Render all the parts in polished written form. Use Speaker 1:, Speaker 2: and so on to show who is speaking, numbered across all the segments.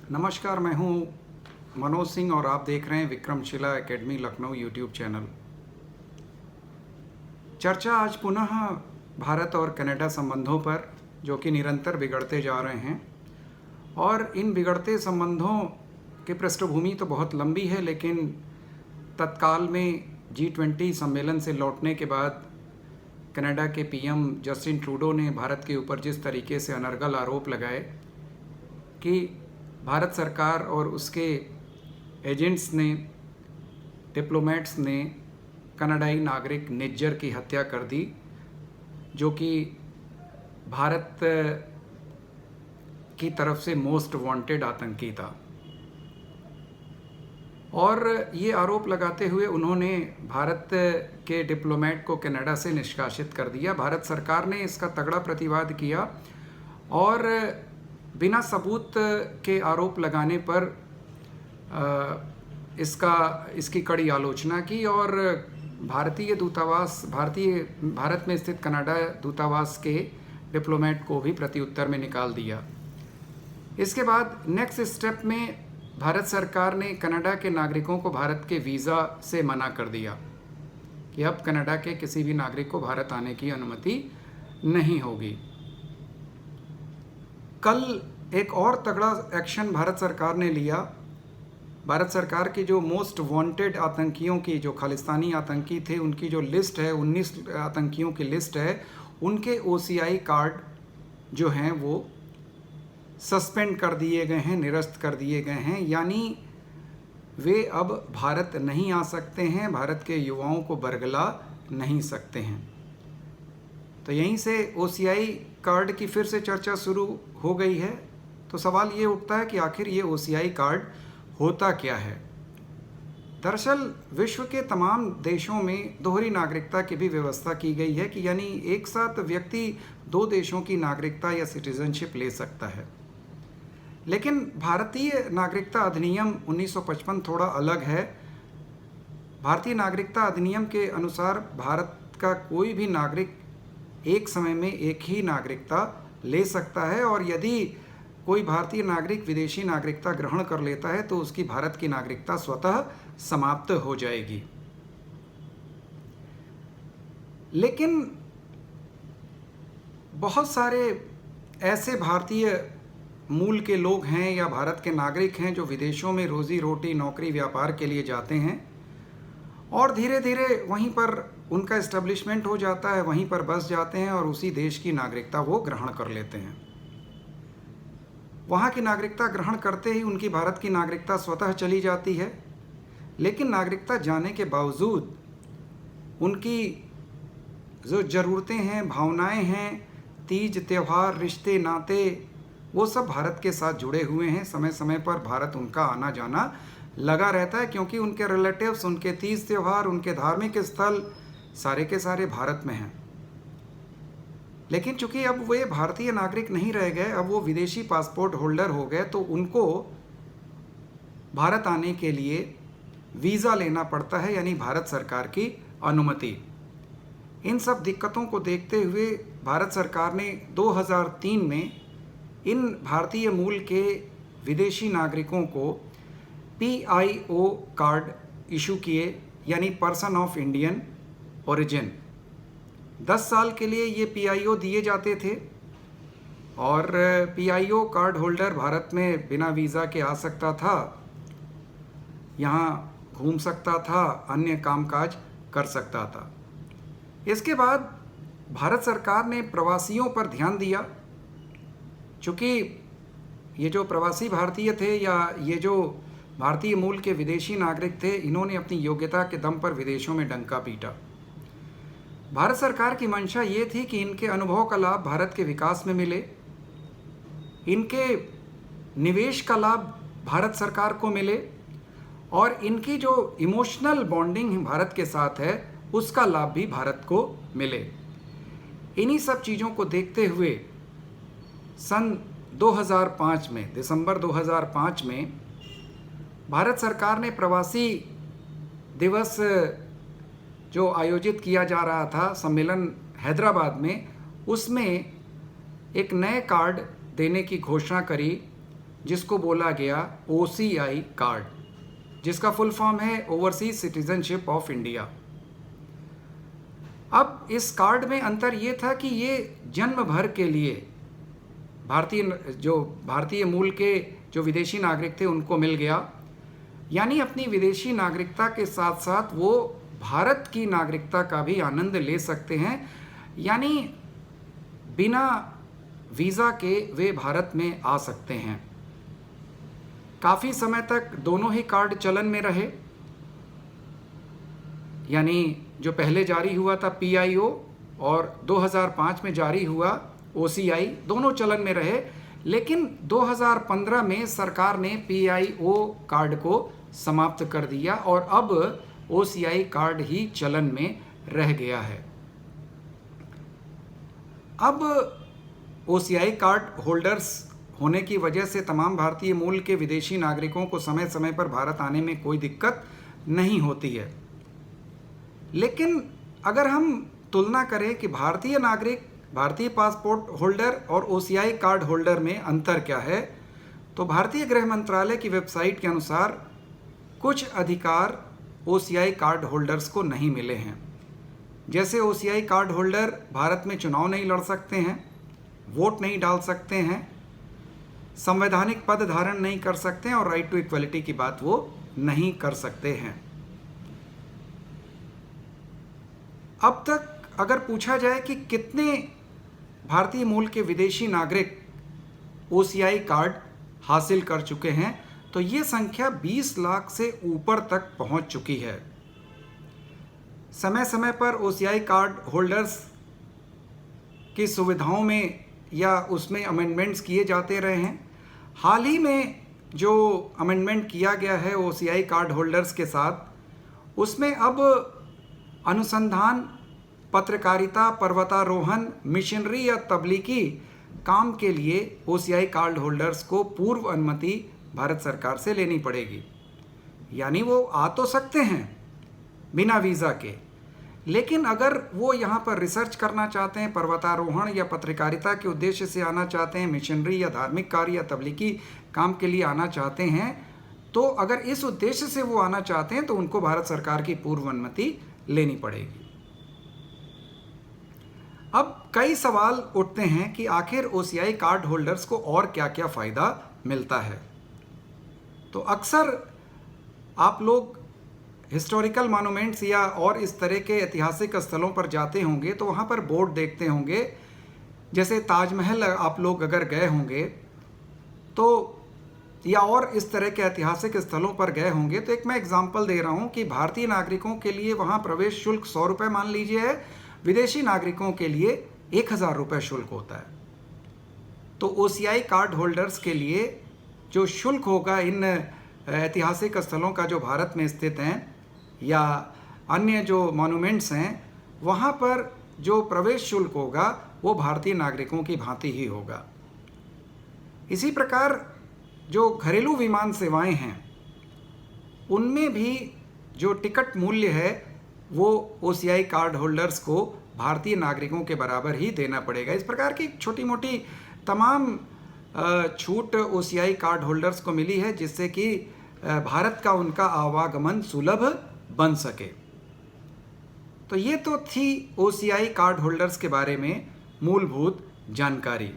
Speaker 1: नमस्कार, मैं हूं मनोज सिंह और आप देख रहे हैं Vikramshila academy Lucknow YouTube channel. चर्चा आज पुनः भारत और कनाडा संबंधों पर, जो कि निरंतर बिगड़ते जा रहे हैं। और इन बिगड़ते संबंधों की पृष्ठभूमि तो बहुत लंबी है, लेकिन तत्काल में G20 सम्मेलन से लौटने के बाद कनाडा के पीएम जस्टिन ट्रूडो ने भारत के ऊपर जिस तरीके से अनर्गल आरोप लगाए कि भारत सरकार और उसके एजेंट्स ने, डिप्लोमेट्स ने कनाडाई नागरिक निज्जर की हत्या कर दी, जो कि भारत की तरफ से मोस्ट वांटेड आतंकी था। और ये आरोप लगाते हुए उन्होंने भारत के डिप्लोमेट को कनाडा से निष्कासित कर दिया। भारत सरकार ने इसका तगड़ा प्रतिवाद किया और बिना सबूत के आरोप लगाने पर इसकी कड़ी आलोचना की और भारत में स्थित कनाडा दूतावास के डिप्लोमेट को भी प्रत्युत्तर में निकाल दिया। इसके बाद नेक्स्ट स्टेप में भारत सरकार ने कनाडा के नागरिकों को भारत के वीज़ा से मना कर दिया कि अब कनाडा के किसी भी नागरिक को भारत आने की अनुमति नहीं होगी। कल एक और तगड़ा एक्शन भारत सरकार ने लिया। भारत सरकार की जो मोस्ट वांटेड आतंकियों की, जो खालिस्तानी आतंकी थे, उनकी जो लिस्ट है, 19 आतंकियों की लिस्ट है, उनके OCI कार्ड जो हैं वो सस्पेंड कर दिए गए हैं, निरस्त कर दिए गए हैं। यानी वे अब भारत नहीं आ सकते हैं, भारत के युवाओं को बरगला नहीं सकते हैं। तो यहीं से OCI कार्ड की फिर से चर्चा शुरू हो गई है। तो सवाल ये उठता है कि आखिर ये OCI कार्ड होता क्या है। दरअसल विश्व के तमाम देशों में दोहरी नागरिकता की भी व्यवस्था की गई है कि यानी एक साथ व्यक्ति 2 देशों की नागरिकता या सिटीजनशिप ले सकता है। लेकिन भारतीय नागरिकता अधिनियम 1955 थोड़ा अलग है। भारतीय नागरिकता अधिनियम के अनुसार भारत का कोई भी नागरिक एक समय में एक ही नागरिकता ले सकता है और यदि कोई भारतीय नागरिक विदेशी नागरिकता ग्रहण कर लेता है तो उसकी भारत की नागरिकता स्वतः समाप्त हो जाएगी। लेकिन बहुत सारे ऐसे भारतीय मूल के लोग हैं या भारत के नागरिक हैं जो विदेशों में रोजी रोटी, नौकरी, व्यापार के लिए जाते हैं और धीरे धीरे वहीं पर उनका इस्टेब्लिशमेंट हो जाता है, वहीं पर बस जाते हैं और उसी देश की नागरिकता वो ग्रहण कर लेते हैं। वहाँ की नागरिकता ग्रहण करते ही उनकी भारत की नागरिकता स्वतः चली जाती है। लेकिन नागरिकता जाने के बावजूद उनकी जो ज़रूरतें हैं, भावनाएं हैं, तीज त्यौहार, रिश्ते नाते, वो सब भारत के साथ जुड़े हुए हैं। समय समय पर भारत उनका आना जाना लगा रहता है क्योंकि उनके रिलेटिव्स, उनके तीज त्यौहार, उनके धार्मिक स्थल सारे के सारे भारत में हैं। लेकिन चूंकि अब वे भारतीय नागरिक नहीं रह गए, अब वो विदेशी पासपोर्ट होल्डर हो गए, तो उनको भारत आने के लिए वीज़ा लेना पड़ता है, यानी भारत सरकार की अनुमति। इन सब दिक्कतों को देखते हुए भारत सरकार ने 2003 में इन भारतीय मूल के विदेशी नागरिकों को PIO कार्ड इशू किए, यानी पर्सन ऑफ इंडियन ओरिजिन। 10 साल के लिए ये PIO दिए जाते थे और PIO कार्ड होल्डर भारत में बिना वीज़ा के आ सकता था, यहाँ घूम सकता था, अन्य कामकाज कर सकता था। इसके बाद भारत सरकार ने प्रवासियों पर ध्यान दिया। चूँकि ये जो प्रवासी भारतीय थे या ये जो भारतीय मूल के विदेशी नागरिक थे, इन्होंने अपनी योग्यता के दम पर विदेशों में डंका पीटा। भारत सरकार की मंशा ये थी कि इनके अनुभव का लाभ भारत के विकास में मिले, इनके निवेश का लाभ भारत सरकार को मिले और इनकी जो इमोशनल बॉन्डिंग भारत के साथ है उसका लाभ भी भारत को मिले। इन्हीं सब चीज़ों को देखते हुए सन 2005 में, दिसंबर 2005 में भारत सरकार ने प्रवासी दिवस जो आयोजित किया जा रहा था सम्मेलन हैदराबाद में, उसमें एक नए कार्ड देने की घोषणा करी जिसको बोला गया OCI कार्ड, जिसका फुल फॉर्म है ओवरसीज सिटीजनशिप ऑफ इंडिया। अब इस कार्ड में अंतर ये था कि ये जन्म भर के लिए भारतीय मूल के जो विदेशी नागरिक थे उनको मिल गया, यानी अपनी विदेशी नागरिकता के साथ साथ वो भारत की नागरिकता का भी आनंद ले सकते हैं, यानी बिना वीज़ा के वे भारत में आ सकते हैं। काफ़ी समय तक दोनों ही कार्ड चलन में रहे, यानी जो पहले जारी हुआ था PIO और 2005 में जारी हुआ OCI, दोनों चलन में रहे। लेकिन 2015 में सरकार ने PIO कार्ड को समाप्त कर दिया और अब OCI कार्ड ही चलन में रह गया है। अब OCI कार्ड होल्डर्स होने की वजह से तमाम भारतीय मूल के विदेशी नागरिकों को समय समय पर भारत आने में कोई दिक्कत नहीं होती है। लेकिन अगर हम तुलना करें कि भारतीय नागरिक, भारतीय पासपोर्ट होल्डर और OCI कार्ड होल्डर में अंतर क्या है, तो भारतीय गृह मंत्रालय की वेबसाइट के अनुसार कुछ अधिकार OCI कार्ड होल्डर्स को नहीं मिले हैं। जैसे OCI कार्ड होल्डर भारत में चुनाव नहीं लड़ सकते हैं, वोट नहीं डाल सकते हैं, संवैधानिक पद धारण नहीं कर सकते हैं और राइट टू इक्वलिटी की बात वो नहीं कर सकते हैं। अब तक अगर पूछा जाए कि कितने भारतीय मूल के विदेशी नागरिक OCI कार्ड हासिल कर चुके हैं, तो ये संख्या 20 लाख से ऊपर तक पहुंच चुकी है। समय समय पर OCI कार्ड होल्डर्स की सुविधाओं में या उसमें अमेंडमेंट्स किए जाते रहे हैं। हाल ही में जो अमेंडमेंट किया गया है OCI कार्ड होल्डर्स के साथ, उसमें अब अनुसंधान, पत्रकारिता, पर्वतारोहण, मिशनरी या तबलीगी काम के लिए OCI कार्ड होल्डर्स को पूर्व अनुमति भारत सरकार से लेनी पड़ेगी। यानी वो आ तो सकते हैं बिना वीज़ा के, लेकिन अगर वो यहाँ पर रिसर्च करना चाहते हैं, पर्वतारोहण या पत्रकारिता के उद्देश्य से आना चाहते हैं, मिशनरी या धार्मिक कार्य या तबलीगी काम के लिए आना चाहते हैं, तो अगर इस उद्देश्य से वो आना चाहते हैं तो उनको भारत सरकार की पूर्व अनुमति लेनी पड़ेगी। अब कई सवाल उठते हैं कि आखिर OCI कार्ड होल्डर्स को और क्या क्या फ़ायदा मिलता है। तो अक्सर आप लोग हिस्टोरिकल मॉन्यूमेंट्स या और इस तरह के ऐतिहासिक स्थलों पर जाते होंगे तो वहाँ पर बोर्ड देखते होंगे। जैसे ताजमहल आप लोग अगर गए होंगे तो, या और इस तरह के ऐतिहासिक स्थलों पर गए होंगे, तो एक मैं एग्जांपल दे रहा हूँ कि भारतीय नागरिकों के लिए वहाँ प्रवेश शुल्क 100 रुपये मान लीजिए है, विदेशी नागरिकों के लिए 1000 रुपये शुल्क होता है। तो OCI कार्ड होल्डर्स के लिए जो शुल्क होगा इन ऐतिहासिक स्थलों का जो भारत में स्थित हैं या अन्य जो मॉन्यूमेंट्स हैं, वहाँ पर जो प्रवेश शुल्क होगा वो भारतीय नागरिकों की भांति ही होगा। इसी प्रकार जो घरेलू विमान सेवाएं हैं उनमें भी जो टिकट मूल्य है वो OCI कार्ड होल्डर्स को भारतीय नागरिकों के बराबर ही देना पड़ेगा। इस प्रकार की छोटी मोटी तमाम छूट OCI कार्ड होल्डर्स को मिली है, जिससे कि भारत का उनका आवागमन सुलभ बन सके। तो ये तो थी OCI कार्ड होल्डर्स के बारे में मूलभूत जानकारी।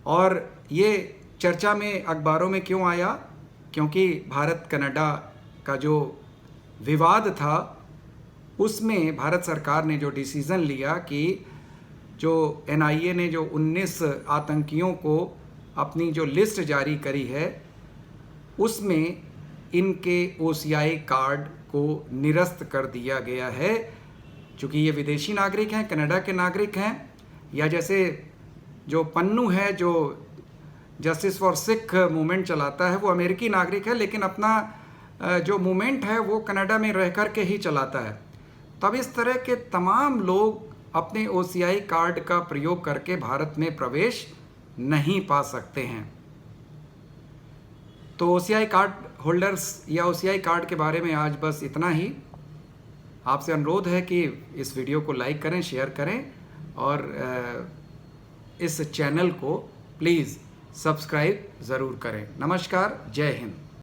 Speaker 1: और ये चर्चा में अखबारों में क्यों आया? क्योंकि भारत कनाडा का जो विवाद था उसमें भारत सरकार ने जो डिसीज़न लिया कि जो NIA ने जो 19 आतंकियों को अपनी जो लिस्ट जारी करी है उसमें इनके OCI कार्ड को निरस्त कर दिया गया है। चूँकि ये विदेशी नागरिक हैं, कनाडा के नागरिक हैं, या जैसे जो पन्नू है जो जस्टिस फॉर सिख मूवमेंट चलाता है वो अमेरिकी नागरिक है, लेकिन अपना जो मूवमेंट है वो कनाडा में रह कर के ही चलाता है। तब इस तरह के तमाम लोग अपने OCI कार्ड का प्रयोग करके भारत में प्रवेश नहीं पा सकते हैं। तो OCI कार्ड होल्डर्स या OCI कार्ड के बारे में आज बस इतना ही। आपसे अनुरोध है कि इस वीडियो को लाइक करें, शेयर करें और इस चैनल को प्लीज़ सब्सक्राइब ज़रूर करें। नमस्कार, जय हिंद।